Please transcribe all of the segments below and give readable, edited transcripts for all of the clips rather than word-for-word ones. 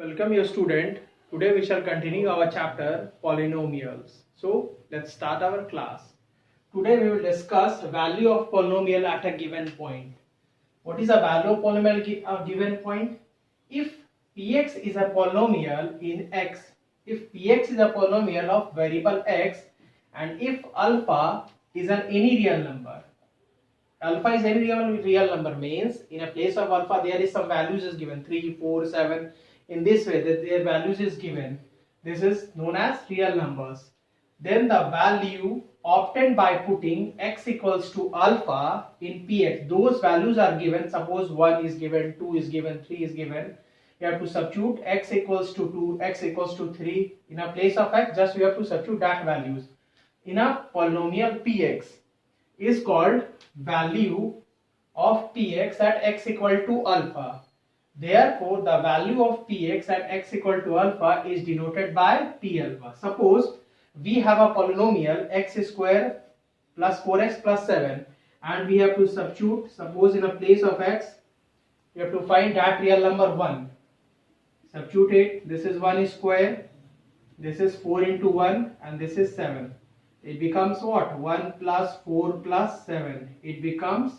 Welcome your student. Today we shall continue our chapter polynomials. So let's start our class. Today we will discuss value of polynomial at a given point. What is a value of polynomial at a given point? If px is a polynomial in x, if px is a polynomial of variable x, and if alpha is any real number. Alpha is any real number means in a place of alpha there is some values is given 3, 4, 7. In this way that their values is given. This is known as real numbers. Then the value obtained by putting x equals to alpha in px, those values are given. Suppose 1 is given, 2 is given, 3 is given. You have to substitute x equals to 2, x equals to 3 in a place of x. Just you have to substitute that values in a polynomial px is called value of px at x equal to alpha. Therefore, the value of px at x equal to alpha is denoted by p alpha. Suppose we have a polynomial x square plus 4x plus 7 and we have to substitute. Suppose in a place of x we have to find that real number 1. Substitute it. This is 1 square, this is 4 into 1 and this is 7. It becomes what? 1 plus 4 plus 7. It becomes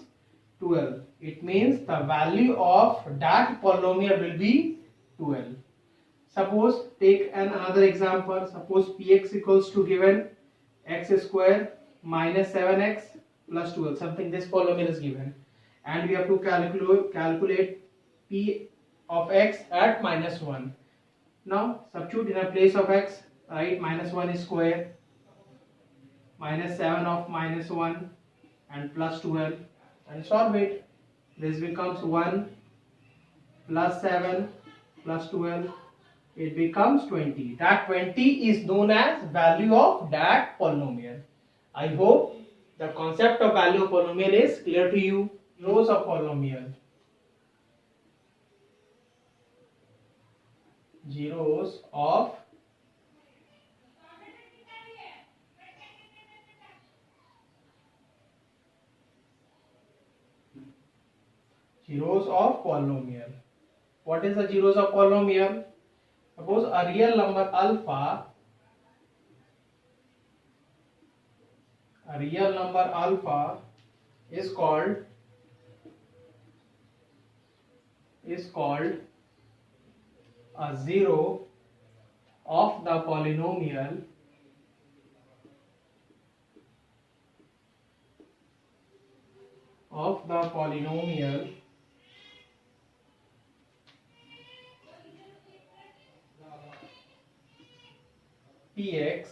12. It means the value of that polynomial will be 12. Suppose take another example. Suppose px equals to given x square minus 7x plus 12. Something this polynomial is given. And we have to calculate p of x at minus 1. Now substitute in a place of x. Right, minus 1 square minus 7 of minus 1 and plus 12 and solve it. This becomes 1 plus 7 plus 12. It becomes 20. That 20 is known as value of that polynomial. I hope the concept of value of polynomial is clear to you. Rows of polynomial. Zeros of polynomial. What is the zeros of polynomial? Suppose a real number alpha, is called a zero of the polynomial px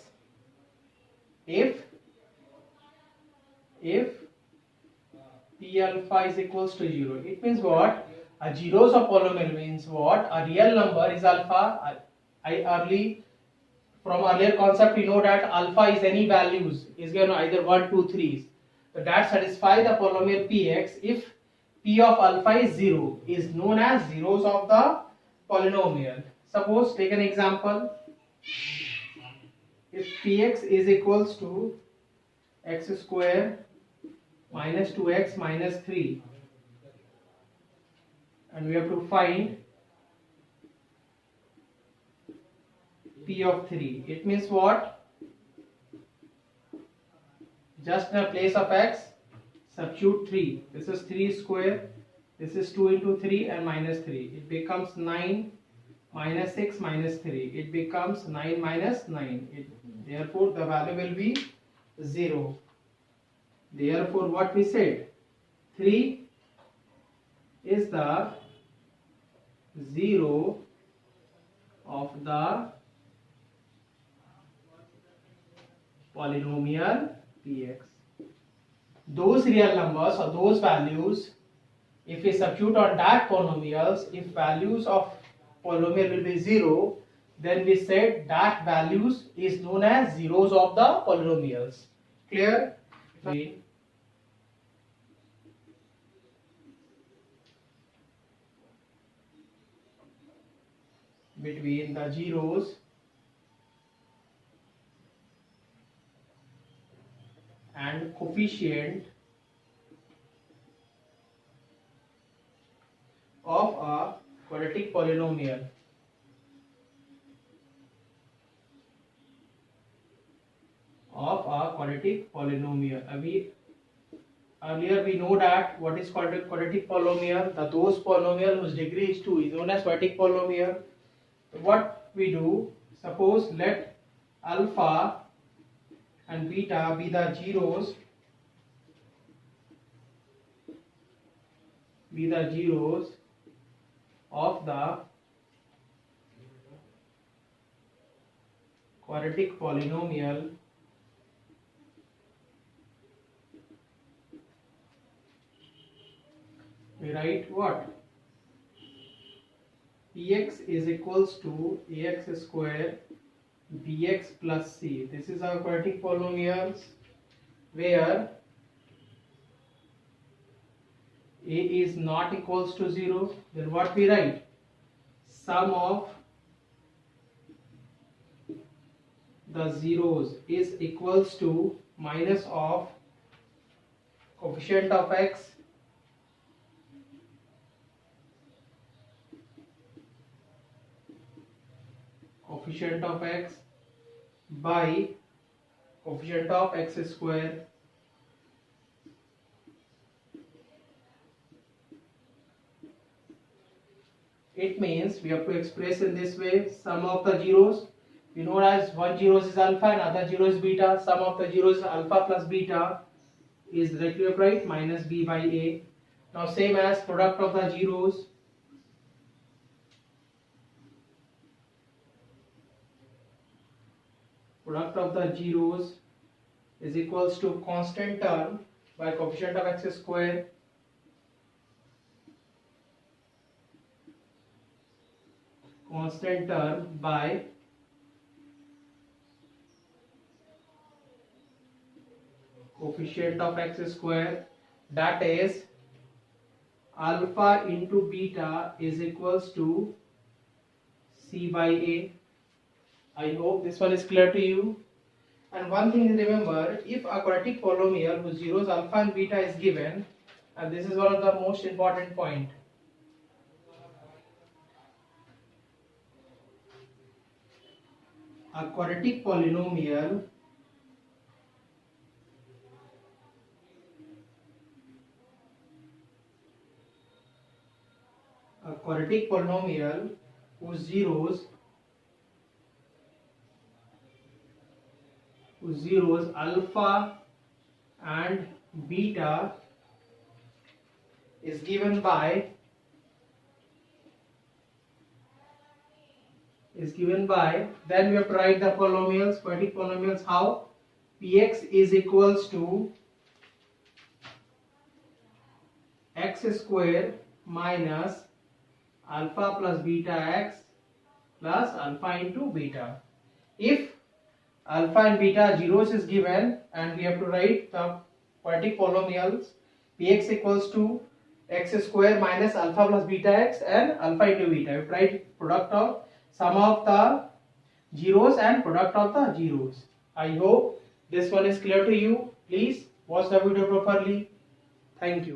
if p alpha is equals to 0. It means what? A zeros of polynomial means what? A real number is alpha. From earlier concept we know that alpha is any values is given either 1, 2, 3. So that satisfy the polynomial px if p of alpha is 0 is known as zeros of the polynomial. Suppose take an example. If px is equals to x square minus 2x minus 3 and we have to find p of 3. It means what? Just in a place of x substitute 3. This is 3 square, this is 2 into 3 and minus 3. It becomes 9 minus 6 minus 3. It becomes 9 minus 9. Therefore the value will be 0. Therefore what we said? 3 is the zero of the polynomial px. Those real numbers or those values, if we substitute on that polynomials, if values of polynomial will be 0, then we said that values is known as zeros of the polynomials. Clear? Between the zeros and coefficient of a quadratic polynomial. of a quadratic polynomial. Earlier we know that what is called a quadratic polynomial. Those polynomial whose degree is 2 is known as quadratic polynomial. What we do, suppose let alpha and beta be the zeros of the quadratic polynomial we write what? Px is equals to ax square bx plus c. This is our quadratic polynomials where a is not equals to 0. Then what we write? Sum of the zeros is equals to minus of coefficient of x by coefficient of x square. It means we have to express in this way: sum of the zeros, we know as one zeros is alpha and other zero is beta. Sum of the zeros alpha plus beta is directly upright minus b by a. Now same as product of the zeros. Product of the zeros is equals to constant term by coefficient of x square by coefficient of x square, that is alpha into beta is equals to c by a. I hope this one is clear to you. And one thing remember, if a quadratic polynomial whose zeros alpha and beta is given, and this is one of the most important point, a quadratic polynomial whose zeros alpha and beta is given by then we have to write the polynomials, quadratic polynomials. How? Px is equals to x square minus alpha plus beta x plus alpha into beta. If alpha and beta zeros is given, and we have to write the quadratic polynomials, px equals to x square minus alpha plus beta x and alpha into beta. We write product of sum of the zeros and product of the zeros. I hope this one is clear to you. Please watch the video properly. Thank you.